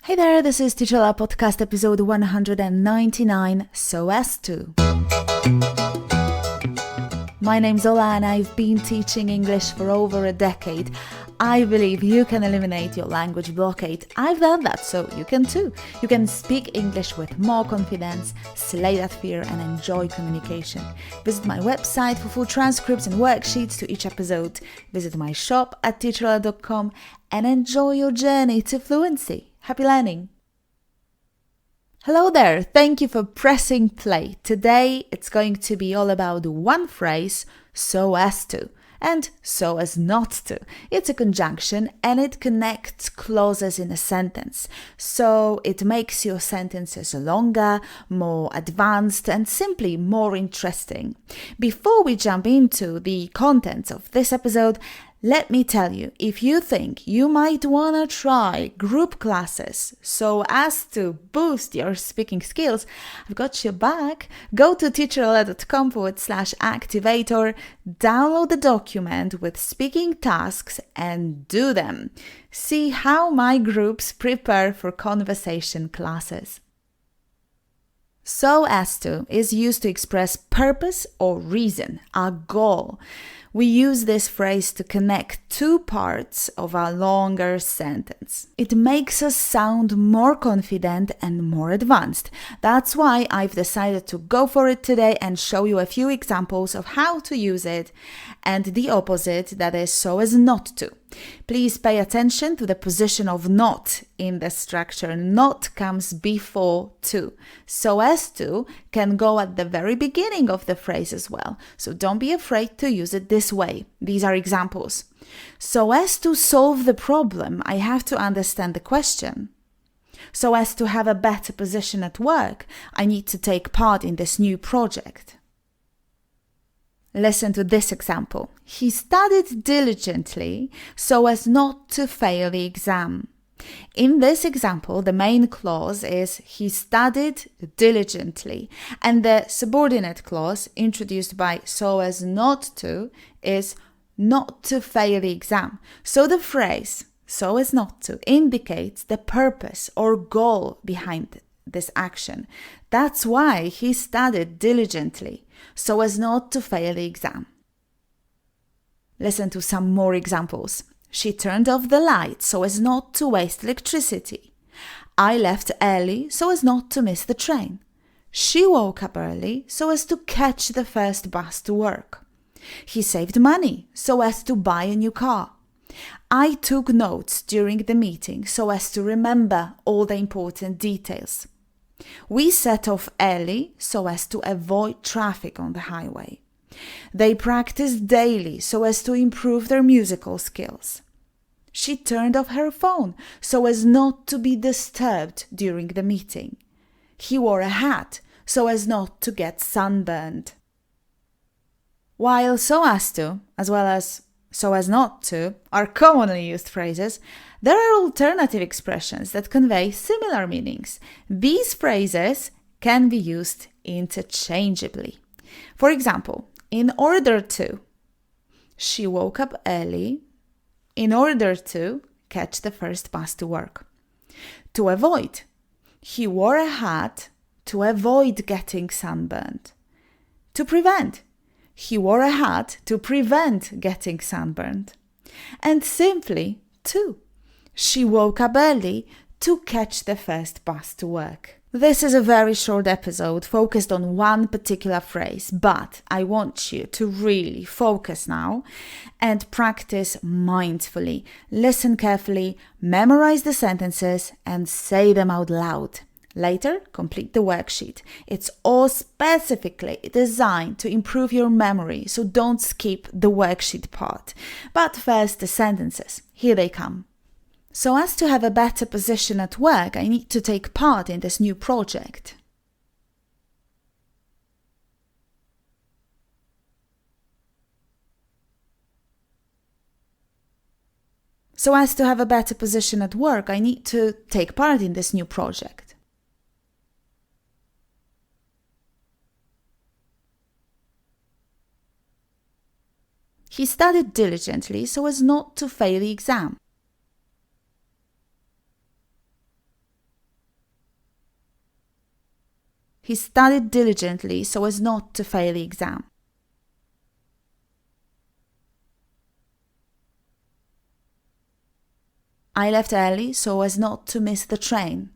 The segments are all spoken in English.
Hey there, this is Teacher Podcast episode 199, So As To. My name's Ola and I've been teaching English for over a decade. I believe you can eliminate your language blockade. I've done that, so you can too. You can speak English with more confidence, slay that fear and enjoy communication. Visit my website for full transcripts and worksheets to each episode. Visit my shop at teacherola.com and enjoy your journey to fluency. Happy learning! Hello there, thank you for pressing play. Today it's going to be all about one phrase, so as to, and so as not to. It's a conjunction and it connects clauses in a sentence. So it makes your sentences longer, more advanced and simply more interesting. Before we jump into the contents of this episode, let me tell you, if you think you might want to try group classes so as to boost your speaking skills, I've got your back. Go to teacherola.com/activator, download the document with speaking tasks and do them. See how my groups prepare for conversation classes. So as to is used to express purpose or reason, a goal. We use this phrase to connect two parts of a longer sentence. It makes us sound more confident and more advanced. That's why I've decided to go for it today and show you a few examples of how to use it and the opposite, that is, so as not to. Please pay attention to the position of not in the structure. Not comes before to. So as to can go at the very beginning of the phrase as well. So don't be afraid to use it this way. These are examples. So as to solve the problem, I have to understand the question. So as to have a better position at work, I need to take part in this new project. Listen to this example. He studied diligently so as not to fail the exam. In this example, the main clause is he studied diligently, and the subordinate clause introduced by so as not to is not to fail the exam. So the phrase so as not to indicates the purpose or goal behind this action. That's why he studied diligently, so as not to fail the exam. Listen to some more examples. She turned off the light so as not to waste electricity. I left early so as not to miss the train. She woke up early so as to catch the first bus to work. He saved money so as to buy a new car. I took notes during the meeting so as to remember all the important details. We set off early so as to avoid traffic on the highway. They practiced daily so as to improve their musical skills. She turned off her phone so as not to be disturbed during the meeting. He wore a hat so as not to get sunburned. While so as to, as well as so as not to, are commonly used phrases, there are alternative expressions that convey similar meanings. These phrases can be used interchangeably. For example, in order to, she woke up early in order to catch the first bus to work. To avoid, he wore a hat to avoid getting sunburned. To prevent, he wore a hat to prevent getting sunburned. And simply, to, she woke up early to catch the first bus to work. This is a very short episode focused on one particular phrase, but I want you to really focus now and practice mindfully. Listen carefully, memorize the sentences, and say them out loud. Later, complete the worksheet. It's all specifically designed to improve your memory, so don't skip the worksheet part. But first, the sentences. Here they come. So as to have a better position at work, I need to take part in this new project. So as to have a better position at work, I need to take part in this new project. He studied diligently so as not to fail the exam. He studied diligently so as not to fail the exam. I left early so as not to miss the train.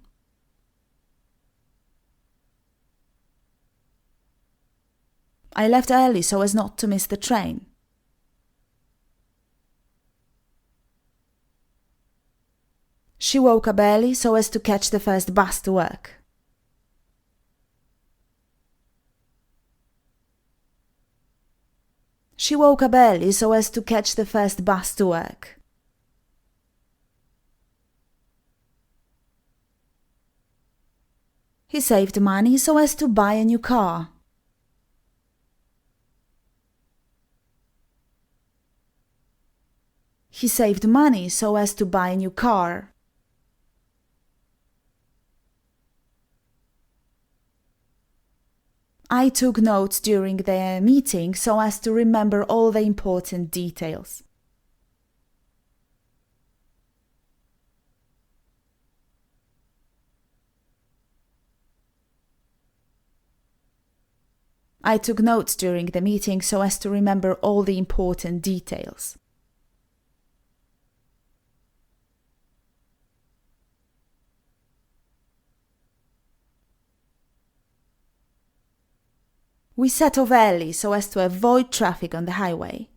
I left early so as not to miss the train. She woke up early so as to catch the first bus to work. She woke up early so as to catch the first bus to work. He saved money so as to buy a new car. He saved money so as to buy a new car. I took notes during the meeting so as to remember all the important details. I took notes during the meeting so as to remember all the important details. We set off early so as to avoid traffic on the highway.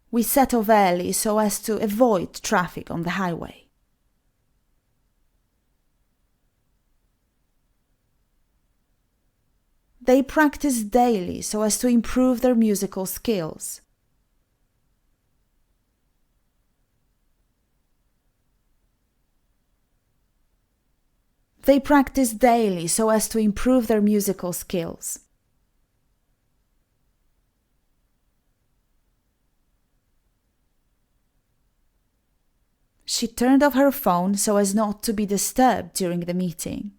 We set off early so as to avoid traffic on the highway. They practice daily so as to improve their musical skills. They practice daily so as to improve their musical skills. She turned off her phone so as not to be disturbed during the meeting.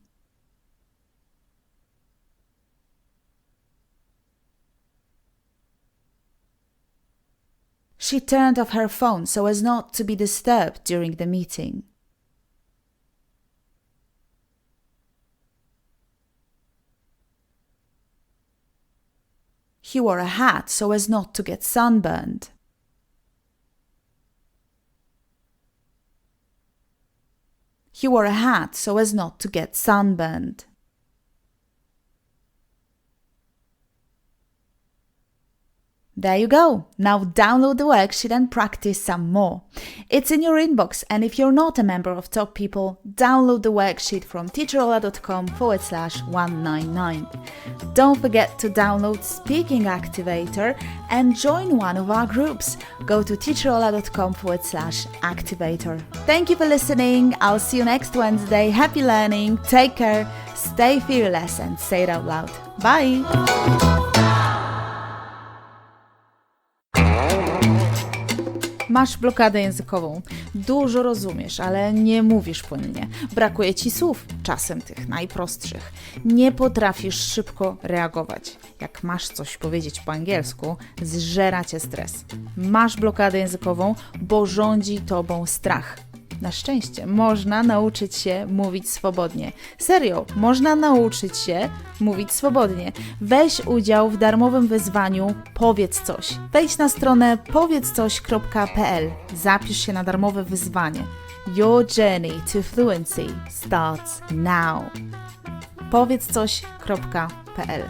She turned off her phone so as not to be disturbed during the meeting. He wore a hat so as not to get sunburned. He wore a hat so as not to get sunburned. There you go. Now download the worksheet and practice some more. It's in your inbox, and if you're not a member of Top People, download the worksheet from teacherola.com/199. Don't forget to download Speaking Activator and join one of our groups. Go to teacherola.com/activator. Thank you for listening. I'll see you next Wednesday. Happy learning. Take care. Stay fearless and say it out loud. Bye. Masz blokadę językową. Dużo rozumiesz, ale nie mówisz płynnie. Brakuje ci słów, czasem tych najprostszych. Nie potrafisz szybko reagować. Jak masz coś powiedzieć po angielsku, zżera cię stres. Masz blokadę językową, bo rządzi tobą strach. Na szczęście można nauczyć się mówić swobodnie. Serio, można nauczyć się mówić swobodnie. Weź udział w darmowym wyzwaniu Powiedz coś. Wejdź na stronę powiedzcoś.pl. Zapisz się na darmowe wyzwanie. Your journey to fluency starts now. powiedzcoś.pl